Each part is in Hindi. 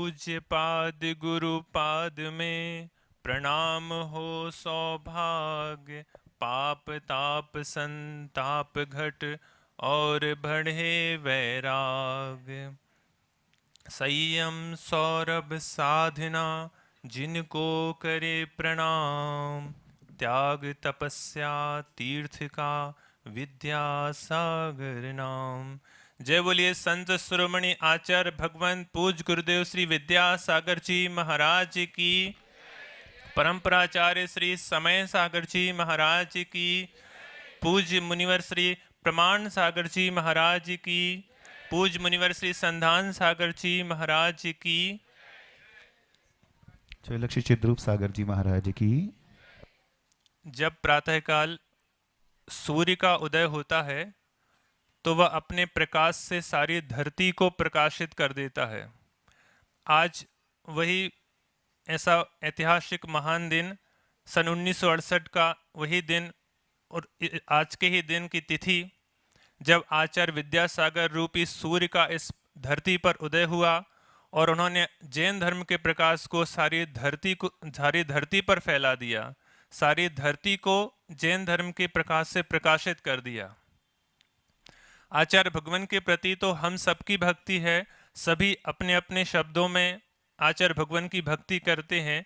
पूज्य पाद गुरु पाद में प्रणाम हो सौभाग्य। पाप ताप संताप घट और बढ़े वैराग्य। संयम सौरभ साधना जिनको करे प्रणाम। त्याग तपस्या तीर्थ का विद्या सागर नाम। जय बोलिए संत शिरोमणि आचार्य भगवंत पूज्य गुरुदेव श्री विद्यासागर जी महाराज की। परंपराचार्य श्री समय सागर जी महाराज की। पूज्य मुनिवर श्री प्रमाण सागर जी महाराज की। पूज्य मुनिवर श्री संधान सागर जी महाराज की। लक्ष्य चिद्रूप सागर जी महाराज की। जब प्रातःकाल सूर्य का उदय होता है तो वह अपने प्रकाश से सारी धरती को प्रकाशित कर देता है। आज वही ऐसा ऐतिहासिक महान दिन सन 1968 का वही दिन और आज के ही दिन की तिथि जब आचार्य विद्यासागर रूपी सूर्य का इस धरती पर उदय हुआ और उन्होंने जैन धर्म के प्रकाश को सारी धरती पर फैला दिया। सारी धरती को जैन धर्म के प्रकाश से प्रकाशित कर दिया। आचार्य भगवान के प्रति तो हम सबकी भक्ति है। सभी अपने अपने शब्दों में आचार्य भगवान की भक्ति करते हैं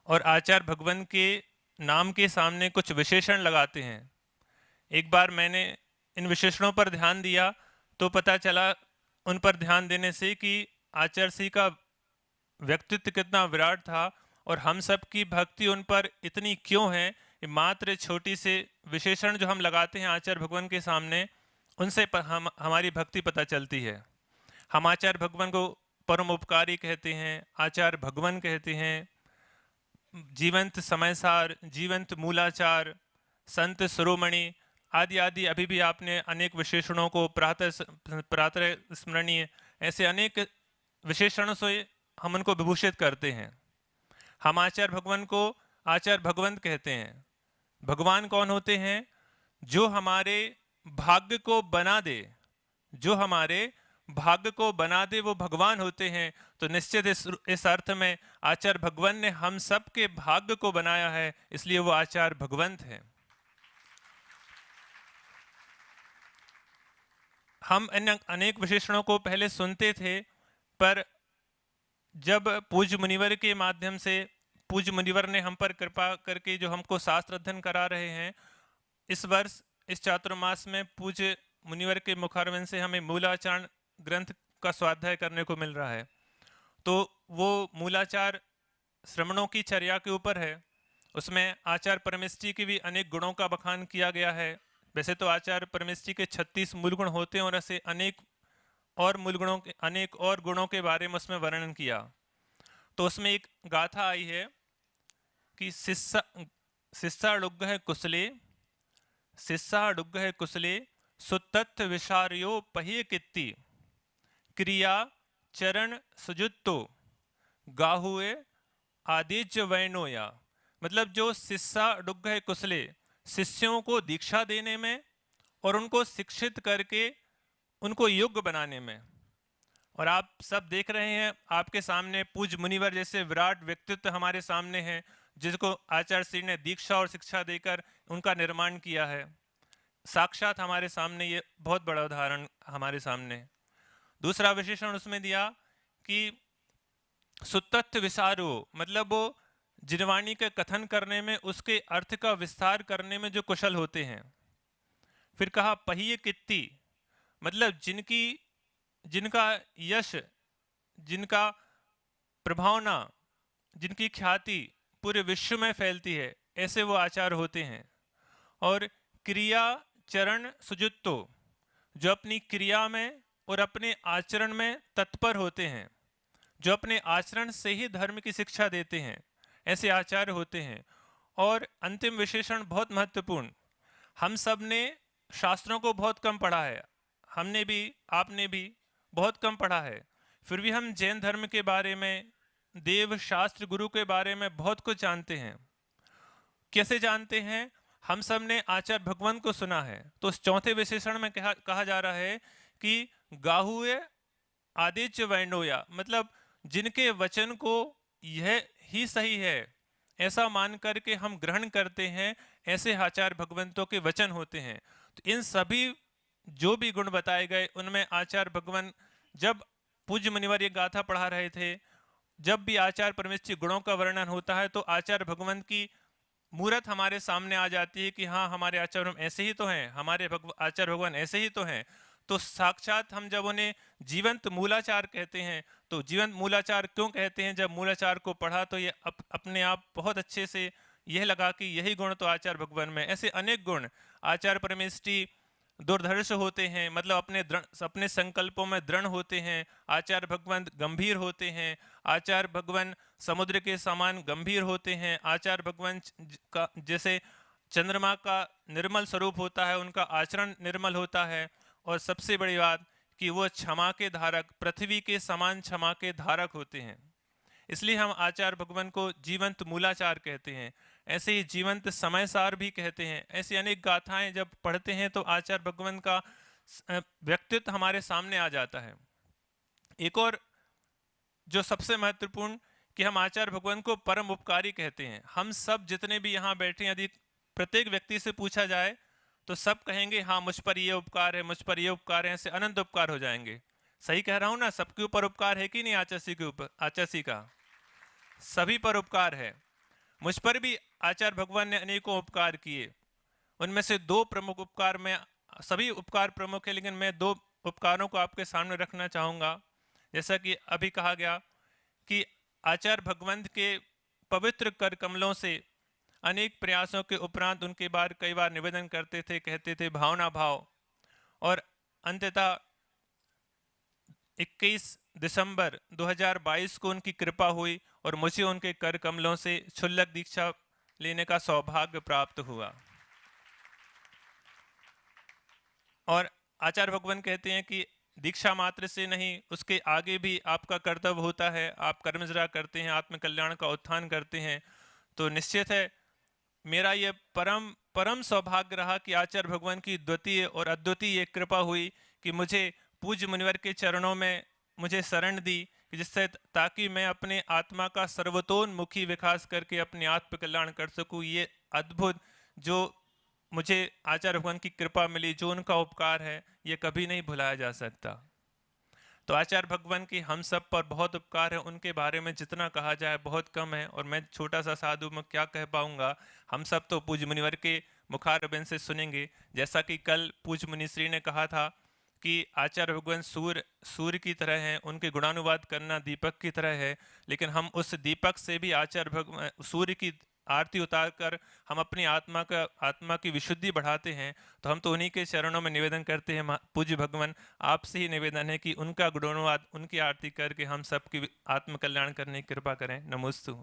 और आचार्य भगवान के नाम के सामने कुछ विशेषण लगाते हैं। एक बार मैंने इन विशेषणों पर ध्यान दिया तो पता चला उन पर ध्यान देने से कि आचार्य श्री का व्यक्तित्व कितना विराट था और हम सब की भक्ति उन पर इतनी क्यों है। मात्र छोटी से विशेषण जो हम लगाते हैं आचार्य भगवान के सामने उनसे हमारी भक्ति पता चलती है। हम आचार्य भगवान को परम उपकारी कहते हैं, आचार्य भगवान कहते हैं, जीवंत समयसार, जीवंत मूलाचार, संत शिरोमणि आदि आदि। अभी भी आपने अनेक विशेषणों को प्रातः स्मरणीय ऐसे अनेक विशेषणों से हम उनको विभूषित करते हैं। हम आचार्य भगवान को आचार्य भगवंत कहते हैं। भगवान कौन होते हैं? जो हमारे भाग्य को बना दे, जो हमारे भाग्य को बना दे वो भगवान होते हैं। तो निश्चित इस अर्थ में आचार्य भगवान ने हम सब के भाग्य को बनाया है, इसलिए वो आचार्य भगवंत है। हम अनेक विशेषणों को पहले सुनते थे, पर जब पूज्य मुनिवर के माध्यम से पूज्य मुनिवर ने हम पर कृपा करके जो हमको शास्त्र अध्ययन करा रहे हैं, इस वर्ष इस चातुर्मास में पूज्य मुनिवर के मुखारविंद से हमें मूलाचार ग्रंथ का स्वाध्याय करने को मिल रहा है। तो वो मूलाचार श्रमणों की चर्या के ऊपर है। उसमें आचार्य परमेष्ठी के भी अनेक गुणों का बखान किया गया है। वैसे तो आचार्य परमेष्ठी के 36 मूल गुण होते हैं और ऐसे अनेक और मूल गुणों के अनेक और गुणों के बारे में उसमें वर्णन किया। तो उसमें एक गाथा आई है कि शिष्या डुग्गह कुशले, शिष्या डुग्गह कुशले सुतत्थ विशार्यो पहिय कित्ती, क्रिया चरण सुजुत्तो गाहुए आदिज्य वैनोया। मतलब जो शिष्या डुग्गह कुशले, शिष्यों को दीक्षा देने में और उनको शिक्षित करके उनको योग्य बनाने में। और आप सब देख रहे हैं आपके सामने पूज्य मुनिवर जैसे विराट व्यक्तित्व हमारे सामने हैं, जिसको आचार्य श्री ने दीक्षा और शिक्षा देकर उनका निर्माण किया है। साक्षात हमारे सामने ये बहुत बड़ा उदाहरण हमारे सामने। दूसरा विशेषण उसमें दिया कि सुतत्थ विसारो, मतलब वो जिनवाणी के कथन करने में, उसके अर्थ का विस्तार करने में जो कुशल होते हैं। फिर कहा पहिए कित्ती, मतलब जिनका यश, जिनका प्रभावना, जिनकी ख्याति पूरे विश्व में फैलती है, ऐसे वो आचार्य होते हैं। और क्रिया चरण सुजुत्तो, जो अपनी क्रिया में और अपने आचरण में तत्पर होते हैं, जो अपने आचरण से ही धर्म की शिक्षा देते हैं, ऐसे आचार्य होते हैं। और अंतिम विशेषण बहुत महत्वपूर्ण, हम सब ने शास्त्रों को बहुत कम पढ़ा है, हमने भी आपने भी बहुत कम पढ़ा है, फिर भी हम जैन धर्म के बारे में, देव शास्त्र गुरु के बारे में बहुत कुछ जानते हैं। कैसे जानते हैं? हम सब ने आचार्य भगवान को सुना है। तो उस चौथे विशेषण में कहा जा रहा है कि गाहुए आदित्य वैंडोया, मतलब जिनके वचन को यह ही सही है ऐसा मान करके हम ग्रहण करते हैं, ऐसे आचार्य भगवंतों के वचन होते हैं। तो इन सभी जो भी गुण बताए गए उनमें आचार्य भगवान, जब पूज्य मुनिवर ये गाथा पढ़ा रहे थे, जब भी आचार्य परमेश्वर गुणों का वर्णन होता है तो आचार्य भगवंत की मूर्त हमारे सामने आ जाती है कि हाँ, हमारे आचार्य ऐसे ही तो हैं, हमारे आचार्य भगवान ऐसे ही तो हैं। तो साक्षात हम जब उन्हें जीवंत मूलाचार कहते हैं, तो जीवंत मूलाचार क्यों कहते हैं? जब मूलाचार को पढ़ा तो ये अपने आप बहुत अच्छे से यह लगा कि यही गुण तो आचार्य भगवान में। ऐसे अनेक गुण आचार्य परमेष्टि दुर्धर्ष होते हैं, मतलब अपने संकल्पों में दृढ़ होते हैं। आचार्य भगवान गंभीर होते हैं, आचार्य भगवान समुद्र के समान गंभीर होते हैं। आचार्य भगवान का जैसे चंद्रमा का निर्मल स्वरूप होता है, उनका आचरण निर्मल होता है। और सबसे बड़ी बात कि वो क्षमा के धारक, पृथ्वी के समान क्षमा के धारक होते हैं। इसलिए हम आचार्य भगवान को जीवंत मूलाचार कहते हैं। ऐसे ही जीवंत समयसार भी कहते हैं। ऐसी अनेक गाथाएं जब पढ़ते हैं तो आचार्य भगवान का व्यक्तित्व हमारे सामने आ जाता है। एक और जो सबसे महत्वपूर्ण कि हम आचार्य भगवान को परम उपकारी कहते हैं। हम सब जितने भी यहाँ बैठे हैं, यदि प्रत्येक व्यक्ति से पूछा जाए तो सब कहेंगे हाँ, मुझ पर ये उपकार है, मुझ पर ये उपकार है, ऐसे अनंत उपकार हो जाएंगे। सही कह रहा हूं ना? सबके ऊपर उपकार है कि नहीं? आचार्य के ऊपर, आचार्य का सभी पर उपकार है। मुझ पर भी आचार्य भगवान ने अनेकों उपकार किए। उनमें से दो प्रमुख उपकार में, सभी उपकार प्रमुख है लेकिन मैं दो उपकारों को आपके सामने रखना चाहूंगा। जैसा कि अभी कहा गया कि आचार्य भगवंत के पवित्र कर कमलों से अनेक प्रयासों के उपरांत उनके बार कई बार निवेदन करते थे, कहते थे भावना भाव। और अंततः 21 दिसंबर 2022 को उनकी कृपा हुई और मुझे उनके कर कमलों से क्षुल्लक दीक्षा लेने का सौभाग्य प्राप्त हुआ। और आचार्य भगवान कहते हैं कि दीक्षा मात्र से नहीं, उसके आगे भी आपका कर्तव्य होता है। आप कर्मजरा करते हैं, आत्म कल्याण का उत्थान करते हैं। तो निश्चित है मेरा ये परम परम सौभाग्य रहा कि आचार्य भगवान की द्वितीय और अद्वितीय कृपा हुई कि मुझे पूज्य मुनिवर के चरणों में मुझे शरण दी, जिससे ताकि मैं अपने आत्मा का सर्वतोन्मुखी विकास करके अपने आत्म कल्याण कर सकूं। ये अद्भुत जो मुझे आचार्य भगवान की कृपा मिली, जो उनका उपकार है, ये कभी नहीं भुलाया जा सकता। तो आचार्य भगवान की हम सब पर बहुत उपकार है, उनके बारे में जितना कहा जाए बहुत कम है। और मैं छोटा सा साधु में क्या कह पाऊंगा। हम सब तो पूज्य मुनिवर के मुखारबिंद से सुनेंगे। जैसा कि कल पूज्य मुनिश्री ने कहा था कि आचार्य भगवान सूर्य की तरह हैं, उनके गुणानुवाद करना दीपक की तरह है। लेकिन हम उस दीपक से भी आचार्य भगवान सूर्य की आरती उतारकर हम अपनी आत्मा की विशुद्धि बढ़ाते हैं। तो हम तो उन्हीं के चरणों में निवेदन करते हैं पूज्य भगवान, आपसे ही निवेदन है कि उनका गुणानुवाद, उनकी आरती करके हम सबकी आत्म कल्याण करने की कृपा करें। नमोस्तु।